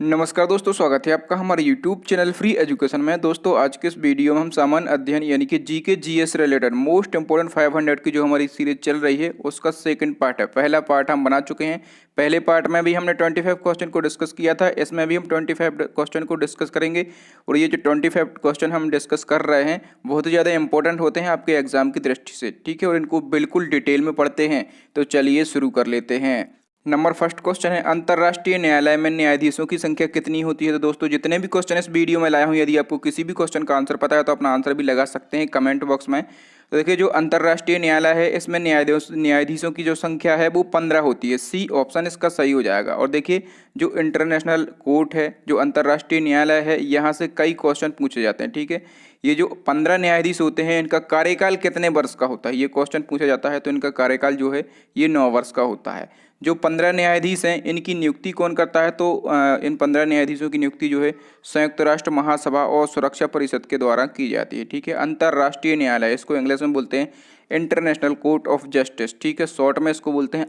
नमस्कार दोस्तों, स्वागत है आपका हमारे यूट्यूब चैनल फ्री एजुकेशन में। दोस्तों आज के इस वीडियो में हम सामान्य अध्ययन यानी कि GK GS related most important 500 की जो हमारी सीरीज चल रही है उसका सेकंड पार्ट है। पहला पार्ट हम बना चुके हैं। पहले पार्ट में भी हमने 25 क्वेश्चन को डिस्कस किया था, इसमें भी हम 25 क्वेश्चन को डिस्कस करेंगे। और ये जो 25 क्वेश्चन हम डिस्कस कर रहे हैं बहुत ही ज़्यादा इंपॉर्टेंट होते हैं आपके एग्जाम की दृष्टि से, ठीक है, और इनको बिल्कुल डिटेल में पढ़ते हैं। तो चलिए शुरू कर लेते हैं। नंबर फर्स्ट क्वेश्चन है, अंतर्राष्ट्रीय न्यायालय में न्यायाधीशों की संख्या कितनी होती है। तो दोस्तों जितने भी क्वेश्चन इस वीडियो में लाया हूं, यदि आपको किसी भी क्वेश्चन का आंसर पता है तो अपना आंसर भी लगा सकते हैं कमेंट बॉक्स में। तो देखिए जो अंतर्राष्ट्रीय न्यायालय है इसमें न्यायाधीशों की जो संख्या है वो 15 होती है। सी ऑप्शन इसका सही हो जाएगा। और देखिए जो इंटरनेशनल कोर्ट है, जो अंतर्राष्ट्रीय न्यायालय है, यहाँ से कई क्वेश्चन पूछे जाते हैं, ठीक है। ये जो 15 न्यायाधीश होते हैं इनका कार्यकाल कितने वर्ष का होता है, ये क्वेश्चन पूछा जाता है। तो इनका कार्यकाल जो है ये 9 वर्ष का होता है। जो 15 न्यायाधीश हैं इनकी नियुक्ति कौन करता है, तो इन 15 न्यायाधीशों की नियुक्ति जो है संयुक्त राष्ट्र महासभा और सुरक्षा परिषद के द्वारा की जाती है, ठीक है। अंतर्राष्ट्रीय न्यायालय इसको इंग्लिश में बोलते हैं इंटरनेशनल कोर्ट ऑफ जस्टिस, ठीक है। शॉर्ट में इसको बोलते हैं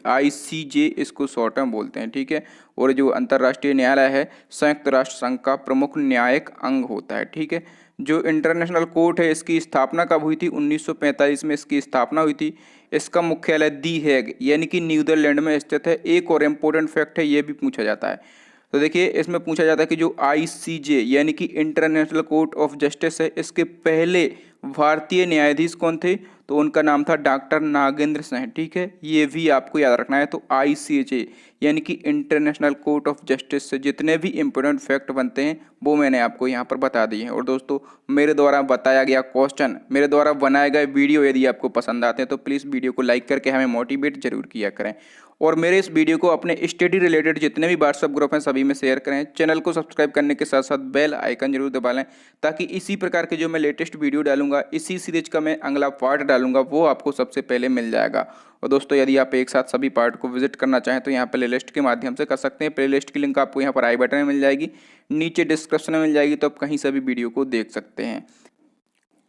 आईसीजे इसको शॉर्ट में बोलते हैं, ठीक है। और जो अंतर्राष्ट्रीय न्यायालय है संयुक्त राष्ट्र संघ का प्रमुख न्यायिक अंग होता है, ठीक है। जो इंटरनेशनल कोर्ट है इसकी स्थापना कब हुई थी, 1945 में इसकी स्थापना हुई थी। इसका मुख्यालय दी हैग यानी कि नीदरलैंड में स्थित है। एक और इम्पोर्टेंट फैक्ट है, ये भी पूछा जाता है। तो देखिए इसमें पूछा जाता है कि जो आईसीजे यानी कि इंटरनेशनल कोर्ट ऑफ जस्टिस है, इसके पहले भारतीय न्यायाधीश कौन थे, तो उनका नाम था डॉक्टर नागेंद्र सिंह, ठीक है। ये भी आपको याद रखना है। तो आईसीजे यानी कि इंटरनेशनल कोर्ट ऑफ जस्टिस से जितने भी इंपॉर्टेंट फैक्ट बनते हैं वो मैंने आपको यहाँ पर बता दिए हैं। और दोस्तों मेरे द्वारा बताया गया क्वेश्चन, मेरे द्वारा बनाए गए वीडियो यदि आपको पसंद आते हैं तो प्लीज़ वीडियो को लाइक करके हमें मोटिवेट जरूर किया करें। और मेरे इस वीडियो को अपने स्टडी रिलेटेड जितने भी व्हाट्सएप ग्रुप हैं सभी में शेयर करें। चैनल को सब्सक्राइब करने के साथ साथ बेल आइकन जरूर दबा लें, ताकि इसी प्रकार के जो मैं लेटेस्ट वीडियो डालूंगा, इसी सीरीज का मैं अगला पार्ट डालूंगा, वो आपको सबसे पहले मिल जाएगा। और दोस्तों यदि आप एक साथ सभी पार्ट को विजिट करना चाहें तो यहाँ प्ले लिस्ट के माध्यम से कर सकते हैं। प्ले लिस्ट की लिंक आपको यहाँ पर आई बटन में मिल जाएगी, नीचे डिस्क्रिप्शन में मिल जाएगी, तो आप कहीं से भी वीडियो को देख सकते हैं।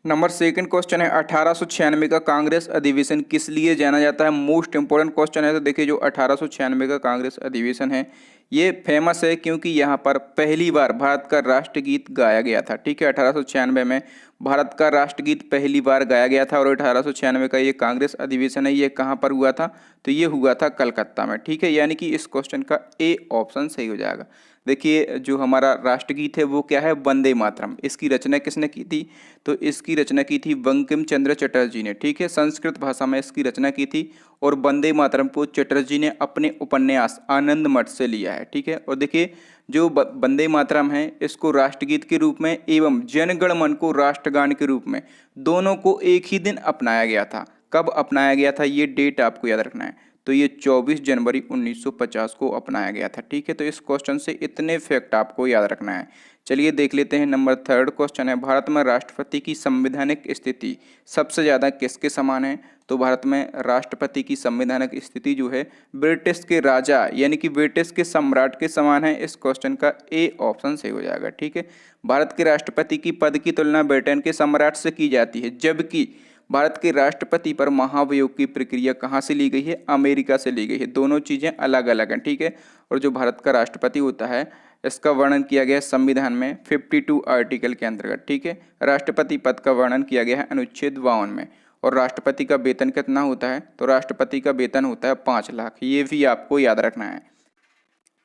नंबर सेकंड क्वेश्चन है, 1896 का कांग्रेस अधिवेशन किस लिए जाना जाता है। मोस्ट इंपोर्टेंट क्वेश्चन है। तो देखिए जो 1896 का कांग्रेस अधिवेशन है ये फेमस है क्योंकि यहाँ पर पहली बार भारत का राष्ट्रगीत गाया गया था, ठीक है। 1896 में भारत का राष्ट्रगीत पहली बार गाया गया था। और 1896 का ये कांग्रेस अधिवेशन है, ये कहाँ पर हुआ था, तो ये हुआ था कलकत्ता में, ठीक है। यानी कि इस क्वेश्चन का ए ऑप्शन सही हो जाएगा। देखिए जो हमारा राष्ट्रगीत है वो क्या है, वंदे मातरम। इसकी रचना किसने की थी, तो इसकी रचना की थी बंकिम चंद्र चटर्जी ने, ठीक है। संस्कृत भाषा में इसकी रचना की थी। और वंदे मातरम को चटर्जी ने अपने उपन्यास आनंद मठ से लिया है, ठीक है। और देखिए जो वंदे मातरम है इसको राष्ट्रगीत के रूप में एवं जनगण मन को राष्ट्रगान के रूप में दोनों को एक ही दिन अपनाया गया था। कब अपनाया गया था, ये डेट आपको याद रखना है। तो ये 24 जनवरी 1950 को अपनाया गया था, ठीक है। तो इस क्वेश्चन से इतने फैक्ट आपको याद रखना है। चलिए देख लेते हैं। नंबर थर्ड क्वेश्चन है, भारत में राष्ट्रपति की संवैधानिक स्थिति सबसे ज़्यादा किसके समान है। तो भारत में राष्ट्रपति की संवैधानिक स्थिति जो है ब्रिटिश के राजा यानी कि ब्रिटिश के सम्राट के समान है। इस क्वेश्चन का ए ऑप्शन सही हो जाएगा, ठीक है। भारत के राष्ट्रपति की पद की तुलना ब्रिटेन के सम्राट से की जाती है, जबकि भारत के राष्ट्रपति पर महाभियोग की प्रक्रिया कहाँ से ली गई है, अमेरिका से ली गई है। दोनों चीज़ें अलग अलग हैं, ठीक है। और जो भारत का राष्ट्रपति होता है इसका वर्णन किया गया है संविधान में 52 आर्टिकल के अंतर्गत, ठीक है। राष्ट्रपति पद का वर्णन किया गया है अनुच्छेद 52 में। और राष्ट्रपति का वेतन कितना होता है, तो राष्ट्रपति का वेतन होता है 5 लाख। ये भी आपको याद रखना है।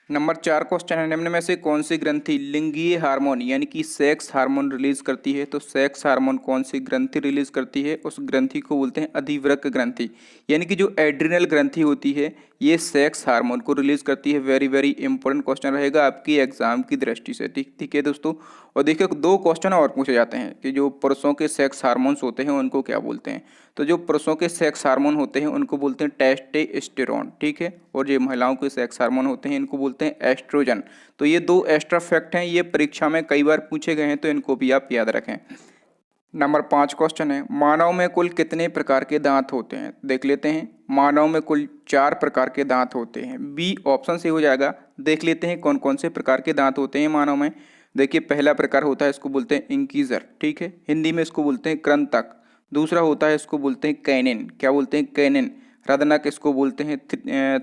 नंबर 4 क्वेश्चन है, निम्न में से कौन सी ग्रंथि लिंगीय हार्मोन यानी कि सेक्स हार्मोन रिलीज करती है। तो सेक्स हार्मोन कौन सी ग्रंथि रिलीज करती है, उस ग्रंथि को बोलते हैं अधिवृक्क ग्रंथि। यानी कि जो एड्रिनल ग्रंथि होती है ये सेक्स हार्मोन को रिलीज करती है। वेरी वेरी इंपॉर्टेंट क्वेश्चन रहेगा आपकी एग्जाम की दृष्टि से, ठीक है दोस्तों। और देखिए 2 क्वेश्चन और पूछे जाते हैं कि जो पुरुषों के सेक्स हार्मोन्स होते हैं उनको क्या बोलते हैं। तो जो पुरुषों के सेक्स हार्मोन होते हैं उनको बोलते हैं टेस्टोस्टेरोन, ठीक है। और जो महिलाओं के सेक्स हार्मोन होते हैं इनको बोलते हैं एस्ट्रोजन। तो ये 2 एक्स्ट्रा फैक्ट हैं, ये परीक्षा में कई बार पूछे गए हैं, तो इनको भी आप याद रखें। नंबर 5 क्वेश्चन है, मानव में कुल कितने प्रकार के दांत होते हैं। देख लेते हैं। मानव में कुल 4 प्रकार के दांत होते हैं। बी ऑप्शन से हो जाएगा। देख लेते हैं कौन कौन से प्रकार के दांत होते हैं मानव में। देखिए पहला प्रकार होता है इसको बोलते हैं इंकीजर, ठीक है। हिंदी में इसको बोलते हैं कृंतक। दूसरा होता है इसको बोलते हैं कैनिन, क्या बोलते हैं, कैनिन। रदनक इसको बोलते हैं।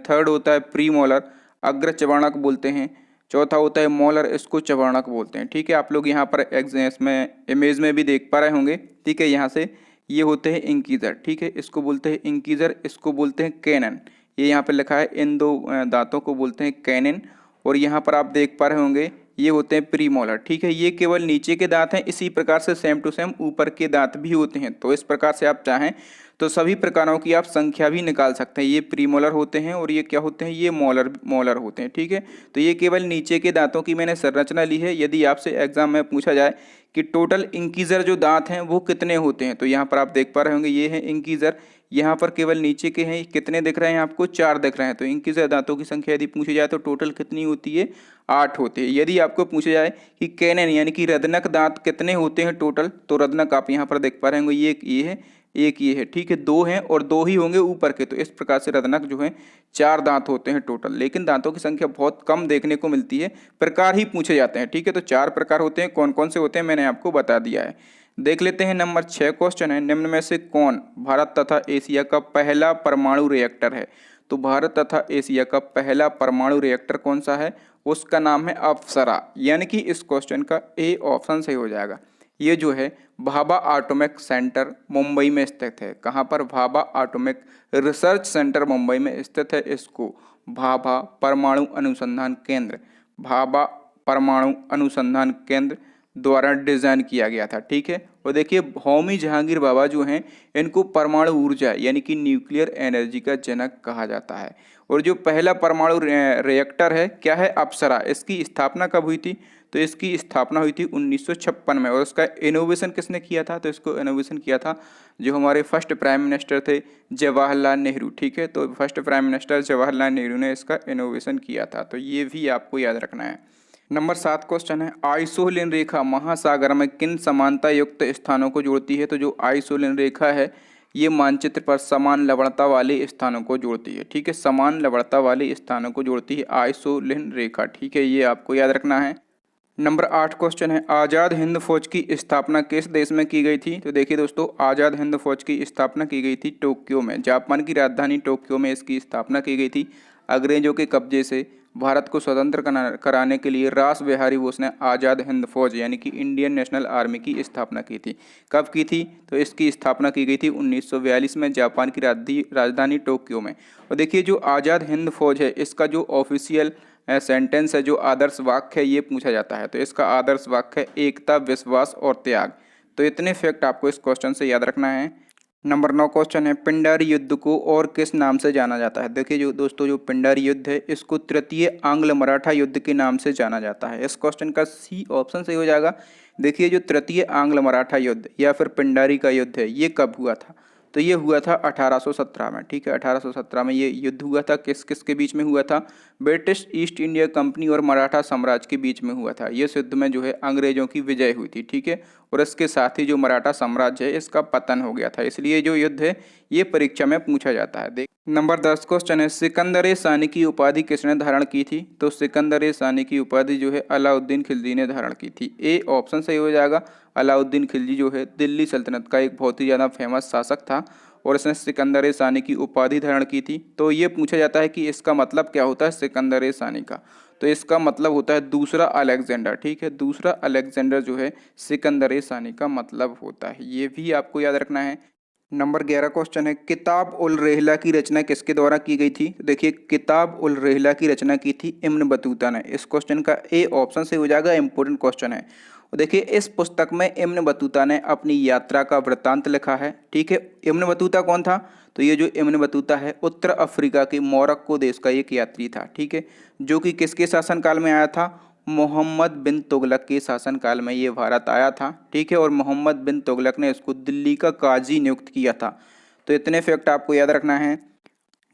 थर्ड होता है प्रीमोलर, अग्र चबाणक बोलते हैं। चौथा होता है मोलर, इसको चवर्णक बोलते हैं। ठीक है, आप लोग यहाँ पर इसमें इमेज में भी देख पा रहे होंगे। ठीक है, यहाँ से ये होते हैं इंकीजर। ठीक है, इसको बोलते हैं इंकीजर, इसको बोलते हैं कैनन। ये यहाँ पे लिखा है, इन दो दांतों को बोलते हैं कैनन। और यहाँ पर आप देख पा रहे होंगे ये होते हैं प्रीमोलर। ठीक है, ये केवल नीचे के दांत हैं। इसी प्रकार से सेम टू सेम ऊपर के दांत भी होते हैं। तो इस प्रकार से आप चाहें तो सभी प्रकारों की आप संख्या भी निकाल सकते हैं। ये प्रीमोलर होते हैं और ये क्या होते हैं, ये मोलर होते हैं। ठीक है, तो ये केवल नीचे के दांतों की मैंने संरचना ली है। यदि आपसे एग्जाम में पूछा जाए कि टोटल इंकीजर जो दांत हैं वो कितने होते हैं, तो यहाँ पर आप देख पा रहे होंगे ये है इंकीजर। यहाँ पर केवल नीचे के हैं, कितने दिख रहे हैं आपको, 4 दिख रहे हैं। तो इंकीजर दांतों की संख्या यदि पूछी जाए तो टोटल कितनी होती है, 8 होते हैं। यदि आपको पूछा जाए कि कैनन यानी कि रदनक दांत कितने होते हैं टोटल, तो रदनक आप यहाँ पर देख पा रहे होंगे, ये है, एक ये है। ठीक है, 2 हैं और 2 ही होंगे ऊपर के। तो इस प्रकार से रदनक जो है 4 दांत होते हैं टोटल। लेकिन दांतों की संख्या बहुत कम देखने को मिलती है, प्रकार ही पूछे जाते हैं। ठीक है, तो 4 प्रकार होते हैं। कौन कौन से होते हैं मैंने आपको बता दिया है। देख लेते हैं। नंबर 6 क्वेश्चन है, निम्न में से कौन भारत तथा एशिया का पहला परमाणु रिएक्टर है। तो भारत तथा एशिया का पहला परमाणु रिएक्टर कौन सा है, उसका नाम है अप्सरा। यानी कि इस क्वेश्चन का ए ऑप्शन सही हो जाएगा। ये जो है भाभा एटॉमिक सेंटर मुंबई में स्थित है। कहाँ पर, Bhabha atomic research centre Mumbai में स्थित है। इसको भाभा परमाणु अनुसंधान केंद्र, भाभा परमाणु अनुसंधान केंद्र द्वारा डिजाइन किया गया था। ठीक है, और देखिए होमी जहांगीर भाभा जो हैं इनको परमाणु ऊर्जा यानी कि न्यूक्लियर एनर्जी का जनक कहा जाता है। और जो पहला परमाणु रिएक्टर है क्या है, अप्सरा। इसकी स्थापना कब हुई थी, तो इसकी स्थापना हुई थी 1956 में। और उसका इनोवेशन किसने किया था, तो इसको इनोवेशन किया था जो हमारे फर्स्ट प्राइम मिनिस्टर थे, जवाहरलाल नेहरू। ठीक है, तो first prime minister Jawaharlal Nehru ने इसका इनोवेशन किया था। तो ये भी आपको याद रखना है। नंबर 7 क्वेश्चन है, आइसोलिन रेखा महासागर में किन समानता युक्त स्थानों को जोड़ती है। तो जो आइसोलिन रेखा है ये मानचित्र पर समान लवणता वाले स्थानों को जोड़ती है। ठीक है, समान लवणता वाले स्थानों को जोड़ती है आइसोलिन रेखा। ठीक है, ये आपको याद रखना है। नंबर 8 क्वेश्चन है, आज़ाद हिंद फौज की स्थापना किस देश में की गई थी। तो देखिए दोस्तों, आज़ाद हिंद फौज की स्थापना की गई थी टोक्यो में। जापान की राजधानी टोक्यो में इसकी स्थापना की गई थी। अंग्रेजों के कब्जे से भारत को स्वतंत्र कराने के लिए रास बिहारी बोस ने आज़ाद हिंद फौज यानी कि इंडियन नेशनल आर्मी की स्थापना की थी। कब की थी, तो इसकी स्थापना की गई थी 1942 में जापान की राजधानी टोक्यो में। और देखिए जो आज़ाद हिंद फौज है इसका जो ऑफिशियल सेंटेंस है, जो आदर्श वाक्य है, ये पूछा जाता है। तो इसका आदर्श वाक्य है एकता, विश्वास और त्याग। तो इतने फैक्ट आपको इस क्वेश्चन से याद रखना है। नंबर 9 क्वेश्चन है, पिंडारी युद्ध को और किस नाम से जाना जाता है। देखिए जो दोस्तों जो पिंडारी युद्ध है इसको तृतीय आंग्ल मराठा युद्ध के नाम से जाना जाता है। इस क्वेश्चन का सी ऑप्शन सही हो जाएगा। देखिए जो तृतीय आंग्ल मराठा युद्ध या फिर पिंडारी का युद्ध है ये कब हुआ था, तो ये हुआ था 1817 में। ठीक है, 1817 में ये युद्ध हुआ था। किस किस के बीच में हुआ था, ब्रिटिश ईस्ट इंडिया कंपनी और मराठा साम्राज्य के बीच में हुआ था। ये युद्ध में जो है अंग्रेजों की विजय हुई थी। ठीक है, और इसके साथ ही जो मराठा साम्राज्य है इसका पतन हो गया था। इसलिए जो युद्ध है ये परीक्षा में पूछा जाता है। देख नंबर 10 क्वेश्चन है, सिकंदर सानी की उपाधि किसने धारण की थी। तो सिकंदर सानी की उपाधि जो है अलाउद्दीन खिलजी ने धारण की थी। ए ऑप्शन सही हो जाएगा। अलाउद्दीन खिलजी जो है दिल्ली सल्तनत का एक बहुत ही ज़्यादा फेमस शासक था और इसने सिकंदर सानी की उपाधि धारण की थी। तो ये पूछा जाता है कि इसका मतलब क्या होता है सिकंदर सानी का, तो इसका मतलब होता है दूसरा अलेक्जेंडर। ठीक है, दूसरा अलेक्जेंडर जो है सिकंदर सानी का मतलब होता है। ये भी आपको याद रखना है। नंबर 11 क्वेश्चन है, किताब उल रेहला की रचना किसके द्वारा की गई थी। देखिए किताब उल रेहला की रचना की थी इब्न बतूता ने। इस क्वेश्चन का ए ऑप्शन से हो जाएगा, इंपॉर्टेंट क्वेश्चन है। देखिए इस पुस्तक में इब्न बतूता ने अपनी यात्रा का वृत्तांत लिखा है। ठीक है, इब्न बतूता कौन था, तो ये जो इब्न बतूता है उत्तर अफ्रीका के मोरक्को देश का एक यात्री था। ठीक है, जो कि किसके शासनकाल में आया था, मोहम्मद बिन तुगलक के शासनकाल में ये भारत आया था। ठीक है, और मोहम्मद बिन तुगलक ने इसको दिल्ली का काजी नियुक्त किया था। तो इतने फैक्ट आपको याद रखना है।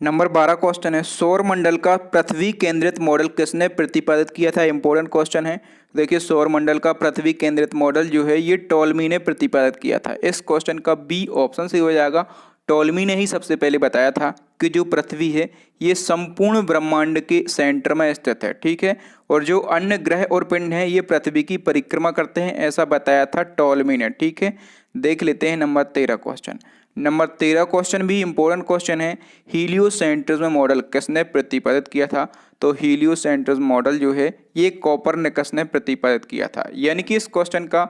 नंबर 12 क्वेश्चन है, सौर मंडल का पृथ्वी केंद्रित मॉडल किसने प्रतिपादित किया था। इंपॉर्टेंट क्वेश्चन है। देखिए सौर मंडल का पृथ्वी केंद्रित मॉडल जो है ये टॉलमी ने प्रतिपादित किया था। इस क्वेश्चन का बी ऑप्शन सही हो जाएगा। टॉलमी ने ही सबसे पहले बताया था कि जो पृथ्वी है ये संपूर्ण ब्रह्मांड के सेंटर में स्थित है। ठीक है, और जो अन्य ग्रह और पिंड हैं ये पृथ्वी की परिक्रमा करते हैं, ऐसा बताया था टॉलमी ने। ठीक है, देख लेते हैं नंबर 13 क्वेश्चन। नंबर 13 क्वेश्चन भी इंपॉर्टेंट क्वेश्चन है, हीलियोसेंट्रिज्म मॉडल किसने प्रतिपादित किया था। तो हीलियोसेंट्रिक मॉडल जो है ये कोपरनिकस ने प्रतिपादित किया था। यानी कि इस क्वेश्चन का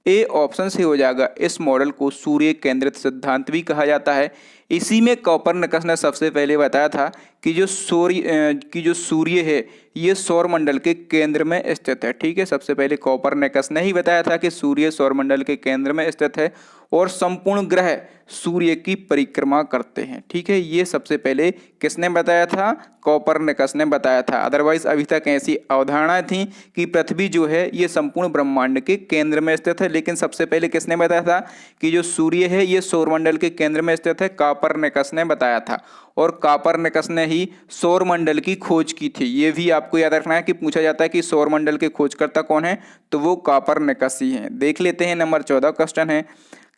ए ऑप्शन से हो जाएगा। इस मॉडल को सूर्य केंद्रित सिद्धांत भी कहा जाता है। इसी में कोपरनिकस ने सबसे पहले बताया था कि जो सूर्य है ये सौरमंडल के केंद्र में स्थित है। ठीक है, सबसे पहले कोपरनिकस ने ही बताया था कि सूर्य सौरमंडल के केंद्र में स्थित है और संपूर्ण ग्रह सूर्य की परिक्रमा करते हैं। ठीक है, ये सबसे पहले किसने बताया था? कोपरनिकस ने बताया था। अदरवाइज अभी तक ऐसी अवधारणाएं थी कि पृथ्वी जो है ये संपूर्ण ब्रह्मांड के केंद्र में स्थित है, लेकिन सबसे पहले किसने बताया था कि जो सूर्य है ये सौरमंडल के केंद्र में स्थित है? कोपरनिकस ने बताया था। और कोपरनिकस ने ही सौरमंडल की खोज की थी। ये भी आपको याद रखना है कि पूछा जाता है कि सौरमंडल के खोजकर्ता कौन है, तो वो कोपरनिकस ही हैं। देख लेते हैं नंबर 14 क्वेश्चन है,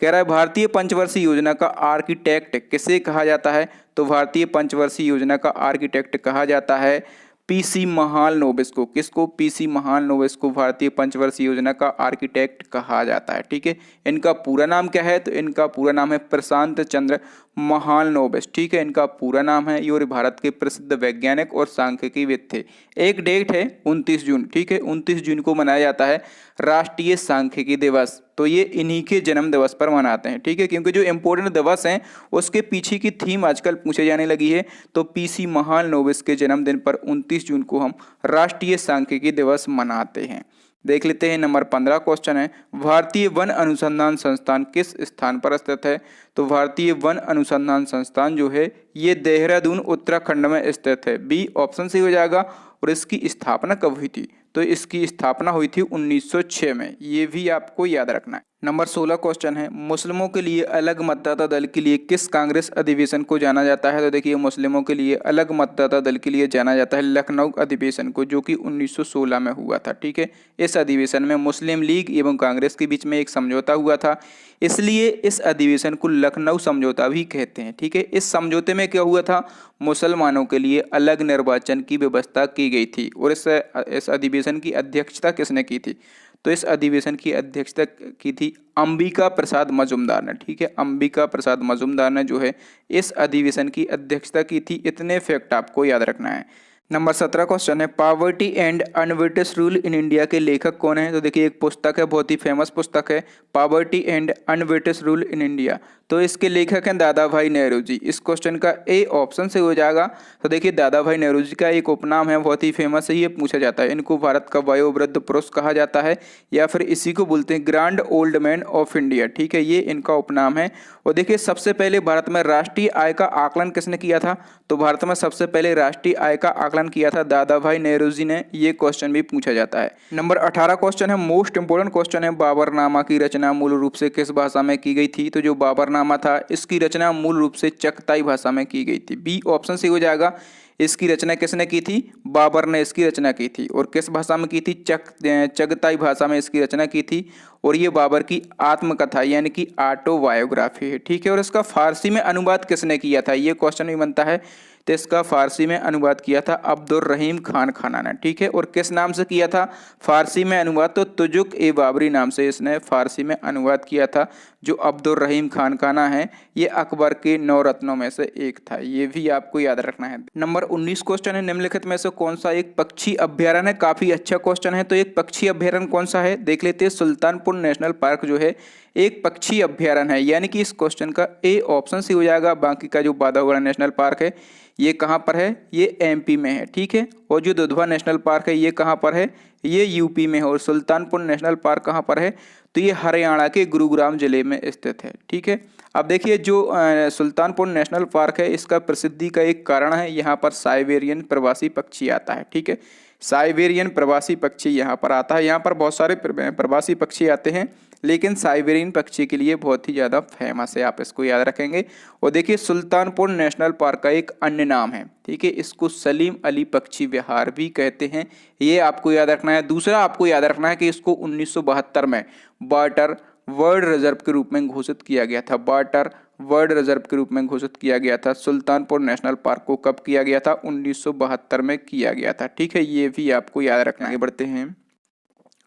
कह रहा है भारतीय पंचवर्षीय योजना का आर्किटेक्ट किसे कहा जाता है? तो भारतीय पंचवर्षीय योजना का आर्किटेक्ट कहा जाता है पीसी महालनोबिस को। किसको? पीसी महालनोबिस को भारतीय पंचवर्षीय योजना का आर्किटेक्ट कहा जाता है। ठीक है, इनका पूरा नाम क्या है? तो इनका पूरा नाम है प्रशांत चंद्र महालनोबिस। ठीक है, इनका पूरा नाम है। ये भारत के प्रसिद्ध वैज्ञानिक और सांख्यिकीविद थे। एक डेट है 29 जून। ठीक है, 29 जून को मनाया जाता है राष्ट्रीय सांख्यिकी दिवस। तो ये इन्हीं के जन्म दिवस पर मनाते हैं। ठीक है, क्योंकि जो इंपॉर्टेंट दिवस हैं उसके पीछे की थीम आजकल पूछे जाने लगी है। तो पीसी महालनोबिस के जन्मदिन पर 29 जून को हम राष्ट्रीय सांख्यिकी दिवस मनाते हैं। देख लेते हैं नंबर 15 क्वेश्चन है, भारतीय वन अनुसंधान संस्थान किस स्थान पर स्थित है? तो भारतीय वन अनुसंधान संस्थान जो है ये देहरादून उत्तराखंड में स्थित है। बी ऑप्शन से हो जाएगा। और इसकी स्थापना कब हुई थी? तो इसकी स्थापना हुई थी 1906 में। ये भी आपको याद रखना है। नंबर 16 क्वेश्चन है, मुस्लिमों के लिए अलग मतदाता दल के लिए किस कांग्रेस अधिवेशन को जाना जाता है? तो देखिए, मुस्लिमों के लिए अलग मतदाता दल के लिए जाना जाता है लखनऊ अधिवेशन को, जो कि 1916 में हुआ था। ठीक है, इस अधिवेशन में मुस्लिम लीग एवं कांग्रेस के बीच में एक समझौता हुआ था, इसलिए इस अधिवेशन को लखनऊ समझौता भी कहते हैं। ठीक है, इस समझौते में क्या हुआ था? मुसलमानों के लिए अलग निर्वाचन की व्यवस्था की गई थी। और इस अधिवेशन की अध्यक्षता किसने की थी? तो इस अधिवेशन की अध्यक्षता की थी अंबिका प्रसाद मजुमदार ने। ठीक है, अंबिका प्रसाद मजुमदार ने जो है इस अधिवेशन की अध्यक्षता की थी। इतने फैक्ट आपको याद रखना है। नंबर 17 क्वेश्चन है, poverty and un British rule in India के लेखक कौन है? तो देखिए, एक पुस्तक है, बहुत ही फेमस पुस्तक है, poverty and un British rule in India. तो इसके लेखक हैं दादा भाई नेहरू जी। इस क्वेश्चन का ए ऑप्शन से हो जाएगा। तो देखिए, दादा भाई नेहरू जी का एक उपनाम है, बहुत ही फेमस है, ये पूछा जाता है। इनको भारत का वयोवृद्ध पुरुष कहा जाता है, या फिर इसी को बोलते हैं grand old man of India. ठीक है, ये इनका उपनाम है। और देखिए, सबसे पहले भारत में राष्ट्रीय आय का आकलन किसने किया था? तो भारत में सबसे पहले राष्ट्रीय आय का आकलन किया था दादा भाई नेहरू जी ने। ये क्वेश्चन भी पूछा जाता है। नंबर 18 क्वेश्चन है, मोस्ट इंपोर्टेंट क्वेश्चन है, बाबरनामा की रचना मूल रूप से किस भाषा में की गई थी? तो जो बाबरनामा था इसकी रचना मूल रूप से चगताई भाषा में की गई थी। बी ऑप्शन से हो जाएगा। इसकी रचना किसने की थी? बाबर ने इसकी रचना की थी। और किस भाषा में की थी? चगताई भाषा में इसकी रचना की थी। और ये बाबर की आत्मकथा यानी कि ऑटोबायोग्राफी है। ठीक है, और इसका फारसी में अनुवाद किसने किया था? ये क्वेश्चन भी बनता है। तो इसका फारसी में अनुवाद किया था अब्दुल रहीम खान खाना ने। ठीक है, और किस नाम से किया था फारसी में अनुवाद? तो तुजुक ए बाबरी नाम से इसने फारसी में अनुवाद किया था। जो अब्दुल रहीम खान खाना है ये अकबर के 9 रत्नों में से एक था। ये भी आपको याद रखना है। नंबर 19 क्वेश्चन है, निम्नलिखित में से कौन सा एक पक्षी अभ्यारण्य है? काफी अच्छा क्वेश्चन है। तो एक पक्षी अभ्यारण्य कौन सा है देख लेते हैं। सुल्तानपुर नेशनल पार्क जो है एक पक्षी अभ्यारण्य है, यानी कि इस क्वेश्चन का ए ऑप्शन से हो जाएगा। बाकी का जो बांधवगढ़ नेशनल पार्क है ये कहाँ पर है? ये एमपी में है। ठीक है, और जो दुधवा नेशनल पार्क है ये कहाँ पर है? ये यूपी में है। और सुल्तानपुर नेशनल पार्क कहाँ पर है? तो ये हरियाणा के गुरुग्राम जिले में स्थित है। ठीक है, अब देखिए, जो सुल्तानपुर नेशनल पार्क है इसका प्रसिद्धि का एक कारण है, यहाँ पर साइबेरियन प्रवासी पक्षी आता है। ठीक है, साइबेरियन प्रवासी पक्षी यहाँ पर आता है। यहाँ पर बहुत सारे प्रवासी पक्षी आते हैं, लेकिन साइबेरियन पक्षी के लिए बहुत ही ज़्यादा फेमस है, आप इसको याद रखेंगे। और देखिए, सुल्तानपुर नेशनल पार्क का एक अन्य नाम है, ठीक है, इसको सलीम अली पक्षी विहार भी कहते हैं। ये आपको याद रखना है। दूसरा आपको याद रखना है कि इसको 1972 में वाटर वर्ल्ड रिजर्व के रूप में घोषित किया गया था। वाटर वर्ल्ड रिजर्व के रूप में घोषित किया गया था। सुल्तानपुर नेशनल पार्क को कब किया गया था? 1972 में किया गया था। ठीक है, ये भी आपको याद रखना है। आगे बढ़ते हैं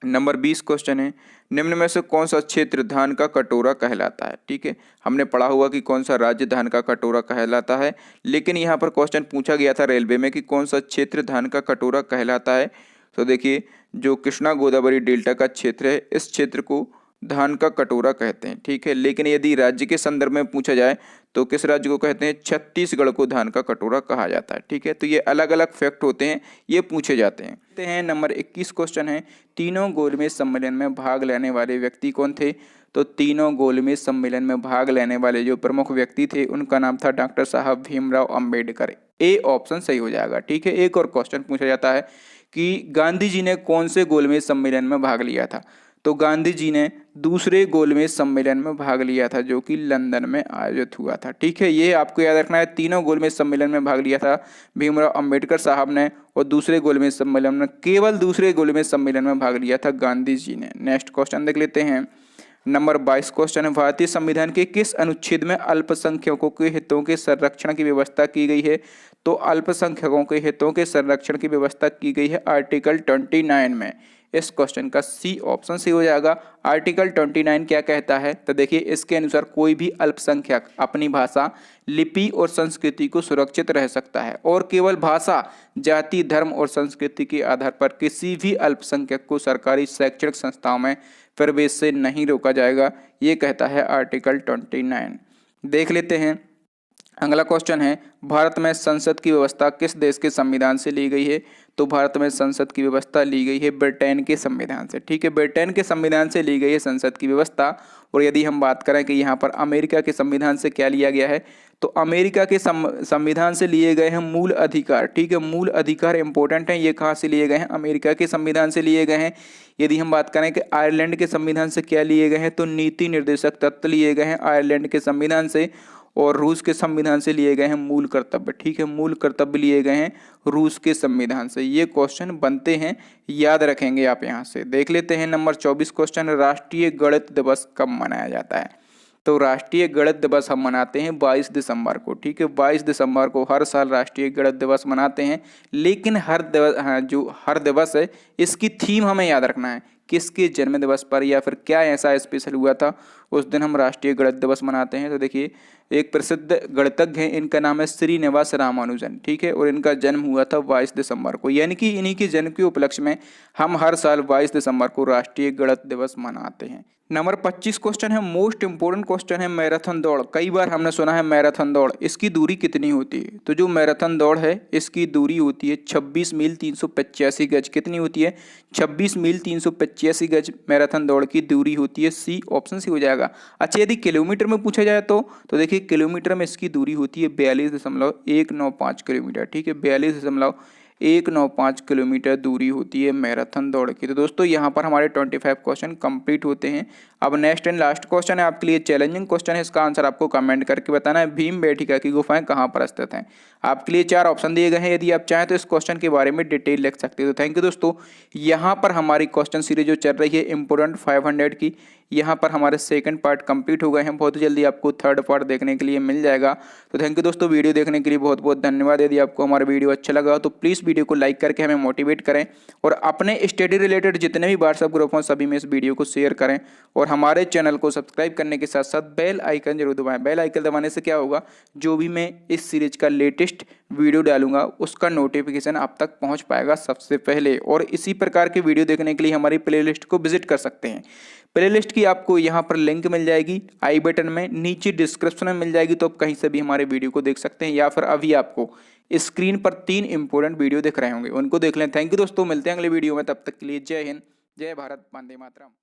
नंबर 20 क्वेश्चन है, निम्न में से कौन सा क्षेत्र धान का कटोरा कहलाता है। ठीक है, हमने पढ़ा हुआ कि कौन सा राज्य धान का कटोरा कहलाता है, लेकिन यहाँ पर क्वेश्चन पूछा गया था रेलवे में कि कौन सा क्षेत्र धान का कटोरा कहलाता है। तो देखिए, जो कृष्णा गोदावरी डेल्टा का क्षेत्र है, इस क्षेत्र को धान का कटोरा कहते हैं। ठीक है, लेकिन यदि राज्य के संदर्भ में पूछा जाए तो किस राज्य को कहते हैं, छत्तीसगढ़ को धान का कटोरा कहा जाता है। ठीक है, तो ये अलग अलग फैक्ट होते हैं, ये पूछे जाते हैं। नंबर 21 क्वेश्चन है, तीनों गोलमेज सम्मेलन में भाग लेने वाले व्यक्ति कौन थे। तो तीनों गोलमेज सम्मेलन में भाग लेने वाले जो प्रमुख व्यक्ति थे उनका नाम था doctor Saheb Bhimrao Ambedkar. A option सही हो जाएगा। ठीक है, एक और क्वेश्चन पूछा जाता है कि गांधी जी ने कौन से गोलमेज सम्मेलन में भाग लिया था। तो गांधी जी ने दूसरे गोलमेज सम्मेलन में भाग लिया था जो कि लंदन में आयोजित हुआ था। ठीक है, ये आपको याद रखना है, तीनों गोलमेज सम्मेलन में भाग लिया था भीमराव अंबेडकर साहब ने, और दूसरे गोलमेज सम्मेलन में, केवल दूसरे गोलमेज सम्मेलन में भाग लिया था गांधी जी ने। नेक्स्ट क्वेश्चन देख लेते हैं। नंबर 22 क्वेश्चन है, भारतीय संविधान के किस अनुच्छेद में अल्पसंख्यकों के हितों के संरक्षण की व्यवस्था की गई है। तो अल्पसंख्यकों के हितों के संरक्षण की व्यवस्था की गई है आर्टिकल 29 में। इस क्वेश्चन का सी ऑप्शन सही हो जाएगा। आर्टिकल 29 क्या कहता है, तो देखिए, इसके अनुसार कोई भी अल्पसंख्यक अपनी भाषा, लिपि और संस्कृति को सुरक्षित रह सकता है, और केवल भाषा, जाति, धर्म और संस्कृति के आधार पर किसी भी अल्पसंख्यक को सरकारी शैक्षणिक संस्थाओं में प्रवेश से नहीं रोका जाएगा, ये कहता है आर्टिकल 29। देख लेते हैं अगला क्वेश्चन है, भारत में संसद की व्यवस्था किस देश के संविधान से ली गई है। तो भारत में संसद की व्यवस्था ली गई है ब्रिटेन के संविधान से। ठीक है, ब्रिटेन के संविधान से ली गई है संसद की व्यवस्था। और यदि हम बात करें कि यहाँ पर अमेरिका के संविधान से क्या लिया गया है, तो अमेरिका के संविधान से लिए गए हैं मूल अधिकार। ठीक है, मूल अधिकार इंपॉर्टेंट हैं, ये कहाँ से लिए गए हैं, अमेरिका के संविधान से लिए गए हैं। यदि हम बात करें कि आयरलैंड के संविधान से क्या लिए गए हैं, तो नीति निर्देशक तत्व लिए गए हैं आयरलैंड के संविधान से। और रूस के संविधान से लिए गए हैं मूल कर्तव्य। ठीक है, मूल कर्तव्य लिए गए हैं रूस के संविधान से। ये क्वेश्चन बनते हैं, याद रखेंगे आप। यहाँ से देख लेते हैं नंबर 24 क्वेश्चन, राष्ट्रीय गणित दिवस कब मनाया जाता है। तो राष्ट्रीय गणित दिवस हम मनाते हैं 22 दिसंबर को। ठीक है, 22 दिसंबर को हर साल राष्ट्रीय गणित दिवस मनाते हैं, लेकिन हर दिवस है, इसकी थीम हमें याद रखना है, किसके जन्म दिवस पर या फिर क्या ऐसा स्पेशल हुआ था, उस दिन हम राष्ट्रीय गणित दिवस मनाते हैं। तो देखिए, एक प्रसिद्ध गणितज्ञ हैं, इनका नाम है श्रीनिवास रामानुजन। ठीक है, और इनका जन्म हुआ था 22 दिसंबर को, यानी कि इन्हीं के जन्म के उपलक्ष्य में हम हर साल 22 दिसंबर को राष्ट्रीय गणित दिवस मनाते हैं। नंबर 25 क्वेश्चन है, मोस्ट इंपोर्टेंट क्वेश्चन है, मैराथन दौड़। कई बार हमने सुना है मैराथन दौड़, इसकी दूरी कितनी होती है। तो जो मैराथन दौड़ है इसकी दूरी होती है 26 मील 385 गज। कितनी होती है, 26 मील 385 गज मैराथन दौड़ की दूरी होती है। सी ऑप्शन सी हो जाएगा। अच्छा, यदि किलोमीटर में पूछा जाए तो देखिए, किलोमीटर में इसकी दूरी होती है 42.195 किलोमीटर। ठीक है, 42.195 किलोमीटर दूरी होती है मैराथन दौड़ की। तो दोस्तों, यहाँ पर हमारे 25 क्वेश्चन कंप्लीट होते हैं। अब नेक्स्ट एंड लास्ट क्वेश्चन है आपके लिए, चैलेंजिंग क्वेश्चन है, इसका आंसर आपको कमेंट करके बताना है। भीमबेटका की गुफाएं कहाँ पर स्थित हैं। आपके लिए 4 ऑप्शन दिए गए हैं, यदि आप चाहें तो इस क्वेश्चन के बारे में डिटेल लिख सकते हो। तो थैंक यू दोस्तों। यहाँ पर हमारी क्वेश्चन सीरीज जो चल रही है इंपोर्टेंट 500 की, यहाँ पर हमारे सेकंड पार्ट कंप्लीट हो गए हैं। बहुत जल्दी आपको थर्ड पार्ट देखने के लिए मिल जाएगा। तो थैंक यू दोस्तों, वीडियो देखने के लिए बहुत बहुत धन्यवाद। यदि आपको हमारा वीडियो अच्छा लगा तो प्लीज़ वीडियो को लाइक करके हमें मोटिवेट करें, और अपने स्टडी रिलेटेड जितने भी व्हाट्सएप ग्रुप हों सभी में इस वीडियो को शेयर करें, और हमारे चैनल को सब्सक्राइब करने के साथ साथ बेल आइकन जरूर दबाएं। बेल आइकन दबाने से क्या होगा, जो भी मैं इस सीरीज का लेटेस्ट वीडियो डालूंगा उसका नोटिफिकेशन आप तक पहुंच पाएगा सबसे पहले। और इसी प्रकार के वीडियो देखने के लिए हमारी प्लेलिस्ट को विजिट कर सकते हैं। प्लेलिस्ट की आपको यहाँ पर लिंक मिल जाएगी आई बटन में, नीचे डिस्क्रिप्शन में मिल जाएगी, तो आप कहीं से भी हमारे वीडियो को देख सकते हैं, या फिर अभी आपको स्क्रीन पर 3 इंपॉर्टेंट वीडियो दिख रहे होंगे, उनको देख लें। थैंक यू दोस्तों, मिलते हैं अगले वीडियो में, तब तक के लिए जय हिंद, जय भारत, वंदे मातरम।